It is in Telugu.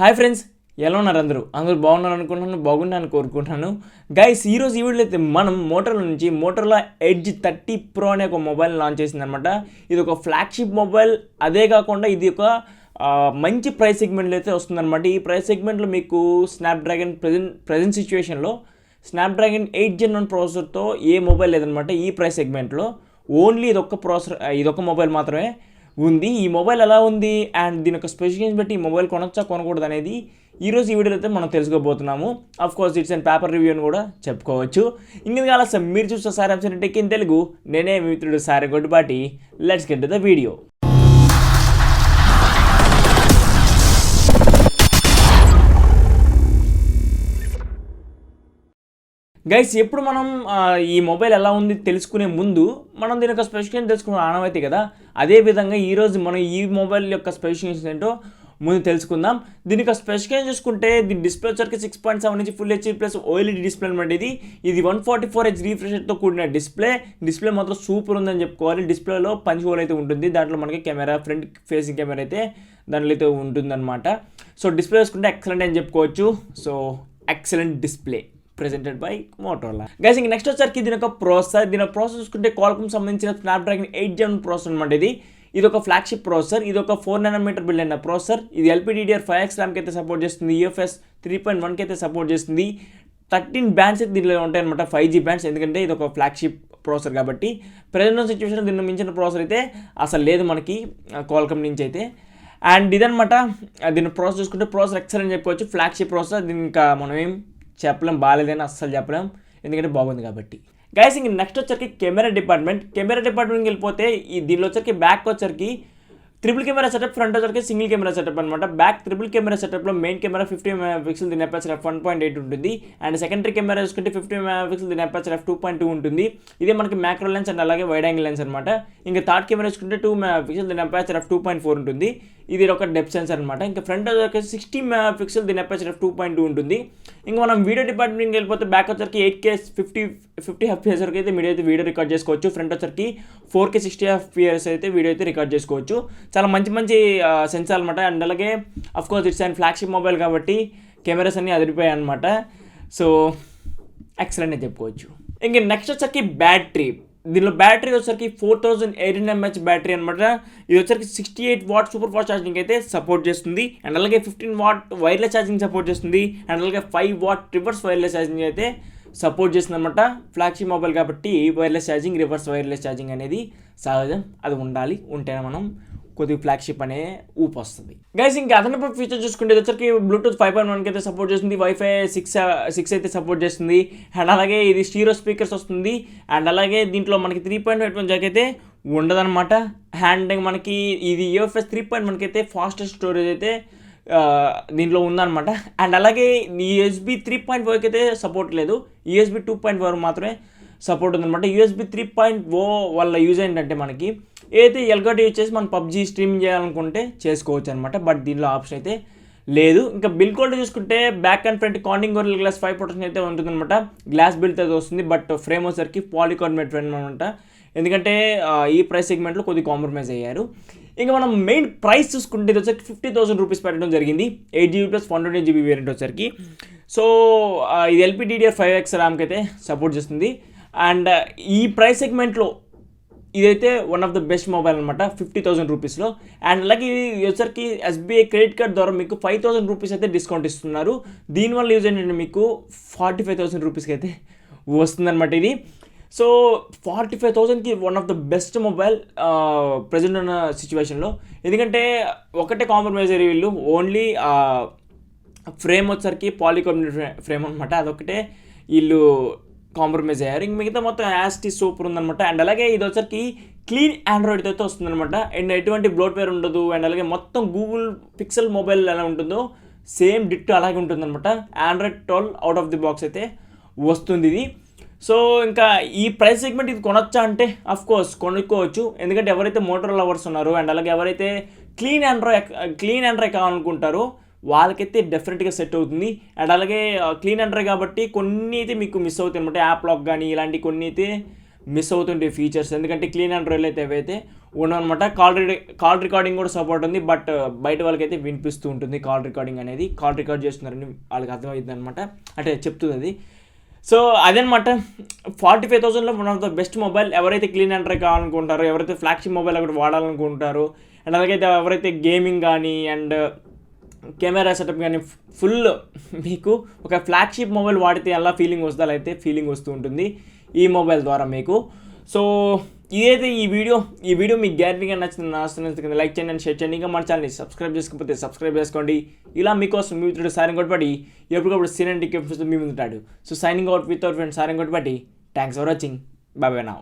హాయ్ ఫ్రెండ్స్, ఎలా ఉన్నారు? అందరూ బాగున్నారు అనుకుంటున్నాను, బాగున్నాను కోరుకుంటున్నాను. గైస్, ఈరోజు ఈ వీడియోలో అయితే మనం మోటరోలా ఎడ్జ్ 30 Pro అనే ఒక మొబైల్ లాంచ్ చేసిందనమాట. ఇది ఒక ఫ్లాగ్షిప్ మొబైల్. అదే కాకుండా ఇది ఒక మంచి ప్రైస్ సెగ్మెంట్లో అయితే వస్తుందన్నమాట. ఈ ప్రైస్ సెగ్మెంట్లో మీకు స్నాప్డ్రాగన్ ప్రజెంట్ సిచ్యువేషన్లో స్నాప్డ్రాగన్ 8 Gen 1 ప్రాసెసర్తో ఏ మొబైల్ లేదనమాట. ఈ ప్రైస్ సెగ్మెంట్లో ఓన్లీ ఇదొక మొబైల్ మాత్రమే ఉంది. ఈ మొబైల్ ఎలా ఉంది అండ్ దీని యొక్క స్పెసిఫికేషన్ బట్టి ఈ మొబైల్ కొనొచ్చా కొనకూడదు అనేది ఈరోజు ఈ వీడియోలో అయితే మనం తెలుసుకోబోతున్నాము. Of course it's and paper review అని కూడా చెప్పుకోవచ్చు. ఇంకెందుకు ఆలస్యం, మీరు చూస్తే సైరాంసినెటెక్ ఇన్ తెలుగు. నేనే మీ మిత్రుడు Sairam Gottipati. Let's get to the video. Guys, ఎప్పుడు మనం ఈ మొబైల్ ఎలా ఉంది తెలుసుకునే ముందు మనం దీని యొక్క స్పెసిఫికేషన్ తెలుసుకునే ఆనవాయితీ కదా. అదేవిధంగా ఈరోజు మనం ఈ మొబైల్ యొక్క స్పెసిఫికేషన్ ఏంటో ముందు తెలుసుకుందాం. దీని యొక్క స్పెసిఫికేషన్ చూసుకుంటే దీని డిస్ప్లే వచ్చరికి 6.7 inch full HD plus OLED display అనమాట. ఇది 144Hz రిఫ్రెష్తో కూడిన డిస్ప్లే మాత్రం సూపర్ ఉందని చెప్పుకోవాలి. డిస్ప్లేలో పంచ్ హోల్ అయితే ఉంటుంది. దాంట్లో మనకి కెమెరా, ఫ్రంట్ ఫేసింగ్ కెమెరా అయితే దాంట్లో అయితే ఉంటుందన్నమాట. సో డిస్ప్లే చూసుకుంటే ఎక్సలెంట్ అని చెప్పుకోవచ్చు. So excellent display presented by Motorola. Guys, ఇంక నెక్స్ట్ వచ్చరికి దీని ఒక ప్రాసెసర్ చూసుకుంటే క్వాల్కామ్ సంబంధించిన స్నాప్డ్రాగన్ 8 Gen ప్రాసెసర్ అనమాట. ఇది ఒక ఫ్లాగ్షిప్ ప్రాసెసర్. ఇది ఒక 4nm బిల్డ్ అయిన ప్రాసెసర్. ఇది LPDDR5X ర్యామ్కి అయితే సపోర్ట్ చేస్తుంది. UFS 3.1కి అయితే సపోర్ట్ చేస్తుంది. 13 బ్యాండ్స్ అయితే దీనిలో ఉంటాయన్నమాట, 5G బ్యాండ్స్. ఎందుకంటే ఇది ఒక ఫ్లాగ్షిప్ ప్రాసెసర్ కాబట్టి. ప్రజెంట్ సిచ్యువేషన్ దీన్ని మించిన ప్రాసెసర్ అయితే అసలు లేదు మనకి క్వాల్కామ్ నుంచి అయితే. అండ్ ఇదనమాట దీని ప్రాసెసర్ చూసుకుంటే ప్రాసెసర్ ఎక్సలెంట్ చెప్పుకోవచ్చు. Flagship processor. దీని ఇంకా మనం ఏం చెప్పలేం, బాగాలేదని అస్సలు చెప్పలేం, ఎందుకంటే బాగుంది కాబట్టి. గైస్, ఇంక నెక్స్ట్ వచ్చరికి కెమెరా డిపార్ట్మెంట్కి వెళ్ళిపోతే దీనిలో వచ్చరికి బ్యాక్ వచ్చరికి ట్రిపుల్ కెమెరా సెటప్, ఫ్రంట్ వచ్చరికి సింగిల్ కెమెరా సెటప్ అనమాట. బ్యాక్ ట్రిపుల్ కెమెరా సెటప్లో మెయిన్ కెమెరా 50 MP దీని అపర్చర్ f1.8 ఉంటుంది. అండ్ సెకండరీ కెమెరా చూసుకుంటే 50 MP దీని అపర్చర్ f2.2 ఉంటుంది. ఇదే మనకి మ్యాక్రో లెన్స్ అండ్ అలాగే వైడ్ యాంగిల్ లెన్స్ అనమాట. ఇంకా థర్డ్ కెమెరా చూసుకుంటే 2 MP దీని అపర్చర్ f2.4 ఉంటుంది. ఇది ఒక డెప్త్ సెన్సర్ అనమాట. ఇంకా ఫ్రంట్ వచ్చరికి 60 MP దీని అపర్చర్ f2.2 ఉంటుంది. ఇంకా మనం వీడియో డిపార్ట్మెంట్కి వెళ్ళిపోతే బ్యాక్ వచ్చరికి 8K 50 FPS వరకు అయితే వీడియో రికార్డ్ చేసుకోవచ్చు. ఫ్రంట్ వచ్చరికి 4K 60 FPS అయితే వీడియో అయితే రికార్డ్ చేసుకోవచ్చు. చాలా మంచి సెన్సార్ అనమాట. అండ్ అలాగే of course it's and flagship mobile కాబట్టి కెమెరాస్ అన్నీ అదిరిపోయాయి అనమాట. సో ఎక్సలెంట్ అని చెప్పుకోవచ్చు. ఇంక నెక్స్ట్ వచ్చరికి దీనిలో బ్యాటరీ వచ్చరికి 4800 mAh బ్యాటరీ అనమాట. ఇది వచ్చరికి 68 వాట్ సూపర్ ఫాస్ట్ ఛార్జింగ్ అయితే సపోర్ట్ చేస్తుంది. అండ్ అలాగే 15 వాట్ వైర్లెస్ ఛార్జింగ్ సపోర్ట్ చేస్తుంది. అండ్ అలాగే 5 వాట్ రివర్స్ వైర్లెస్ ఛార్జింగ్ అయితే సపోర్ట్ చేస్తుంది అనమాట. ఫ్లాగ్షిప్ మొబైల్ కాబట్టి wireless charging, reverse wireless charging అనేది సహజం, అది ఉంటేనే మనం కొద్దిగా ఫ్లాగ్షిప్ అనే ఊపు వస్తుంది. గైస్, ఇంకా అదనపు ఫీచర్ చూసుకుంటే వచ్చరికి బ్లూటూత్ 5.1కి అయితే సపోర్ట్ చేస్తుంది. వైఫై 6 అయితే సపోర్ట్ చేస్తుంది. అండ్ అలాగే ఇది స్టీరియో స్పీకర్స్ వస్తుంది. అండ్ అలాగే దీంట్లో మనకి 3.5 జాక్ అయితే ఉండదన్నమాట. అండ్ మనకి ఇది UFS 3.1కి అయితే ఫాస్టెస్ట్ స్టోరేజ్ అయితే దీంట్లో ఉందన్నమాట. అండ్ అలాగే USB 3.4కి అయితే సపోర్ట్ లేదు. USB 2.4 మాత్రమే సపోర్ట్ ఉందన్నమాట. USB 3.0 వల్ల యూజ్ ఏంటంటే మనకి ఏదైతే ఎల్గాటి యూజ్ చేసి మనం PUBG స్ట్రీమింగ్ చేయాలనుకుంటే చేసుకోవచ్చు అనమాట. బట్ దీనిలో ఆప్షన్ అయితే లేదు. ఇంకా బిల్డ్ క్వాలిటీ చూసుకుంటే back and front corning gorilla glass 5 protection అయితే ఉంటుందన్నమాట. గ్లాస్ బిల్డ్ అయితే వస్తుంది. బట్ ఫ్రేమ్ వచ్చరికి పాలికార్బోనేట్ ఫ్రేమ్ అనమాట. ఎందుకంటే ఈ ప్రైస్ సెగ్మెంట్లో కొద్దిగా కాంప్రమైజ్ అయ్యారు. ఇంకా మనం మెయిన్ ప్రైస్ చూసుకుంటే ఇది వచ్చరికి 50,000 రూపీస్ పెట్టడం జరిగింది. 8GB ప్లస్ 128GB వేరియంట్ వచ్చరికి. సో ఇది LPDDR5X ర్యామ్కి అయితే సపోర్ట్ చేస్తుంది. అండ్ ఈ ప్రైస్ సెగ్మెంట్లో ఇదైతే one of the best mobile అనమాట 50,000 రూపీస్లో. అండ్ అలాగే ఇది వచ్చరికి SBI క్రెడిట్ కార్డ్ ద్వారా మీకు 5,000 రూపీస్ అయితే డిస్కౌంట్ ఇస్తున్నారు. దీనివల్ల యూజ్ ఏంటంటే మీకు 45,000 రూపీస్కి అయితే వస్తుందన్నమాట ఇది. సో 45,000కి one of the best mobile present ఉన్న సిచ్యువేషన్లో. ఎందుకంటే ఒకటే కాంప్రమైజ్ అయ్యారు వీళ్ళు, ఓన్లీ ఫ్రేమ్ వచ్చరికి పాలికార్బోనేట్ ఫ్రేమ్ అనమాట. అదొకటే వీళ్ళు కాంప్రమైజ్ అయ్యారు. ఇంక మిగతా మొత్తం యాస్టీ సూపర్ ఉందనమాట. అండ్ అలాగే ఇది వచ్చరికి క్లీన్ ఆండ్రాయిడ్ అయితే వస్తుందన్నమాట. అండ్ ఎటువంటి బ్లోట్వేర్ ఉండదు. అండ్ అలాగే మొత్తం గూగుల్ పిక్సెల్ మొబైల్ ఎలా ఉంటుందో సేమ్ డిట్టో అలాగే ఉంటుందన్నమాట. Android 12 out of the box అయితే వస్తుంది ఇది. సో ఇంకా ఈ ప్రైస్ సెగ్మెంట్ ఇది కొనొచ్చా అంటే అఫ్కోర్స్ కొనుక్కోవచ్చు. ఎందుకంటే ఎవరైతే మోటరోలా లవర్స్ ఉన్నారో అండ్ అలాగే ఎవరైతే క్లీన్ ఆండ్రాయిడ్ కావాలనుకుంటారో వాళ్ళకైతే డెఫినెట్గా సెట్ అవుతుంది. అండ్ అలాగే క్లీన్ ఆండ్రాయిడ్ కాబట్టి కొన్ని అయితే మీకు మిస్ అవుతాయి అనమాట. యాప్ లాక్ కానీ ఇలాంటి కొన్ని అయితే మిస్ అవుతుంటాయి ఫీచర్స్. ఎందుకంటే క్లీన్ ఆండ్రాయిడ్లో అయితే అవైతే ఉండనమాట. కాల్ రికార్డింగ్ కూడా సపోర్ట్ ఉంది. బట్ బయట వాళ్ళకైతే వినిపిస్తూ ఉంటుంది కాల్ రికార్డింగ్ అనేది. కాల్ రికార్డ్ చేస్తున్నారని వాళ్ళకి అర్థమవుతుంది అనమాట, అంటే చెప్తుంది అది. సో అదనమాట 45,000లో one of the best mobile. ఎవరైతే క్లీన్ అండ్ డ్రై కావాలనుకుంటారో, ఎవరైతే ఫ్లాగ్షిప్ మొబైల్ ఒకటి వాడాలనుకుంటారో, అండ్ అలాగైతే ఎవరైతే గేమింగ్ కానీ అండ్ కెమెరా సెటప్ కానీ ఫుల్ మీకు ఒక ఫ్లాగ్షిప్ మొబైల్ వాడితే ఎలా ఫీలింగ్ వస్తుందో అలా అయితే ఫీలింగ్ వస్తూ ఉంటుంది ఈ మొబైల్ ద్వారా మీకు. సో ఇదైతే ఈ వీడియో మీకు గ్యారంటీగా నచ్చింది లైక్ చేయండి అండ్ షేర్ చేయండి. ఇంకా మన ఛానల్ని సబ్స్క్రైబ్ చేసుకోకపోతే సబ్స్క్రైబ్ చేసుకోండి. ఇలా మీకోసం మీ మిత్రుడు సైరంగొట్టిపాటి ఎప్పటికప్పుడు Cine&Tech ఎపిసోడ్ మీ ముందుంటాడు. So signing out with our friend Sairam Gottipati. Thanks for watching. Bye bye now.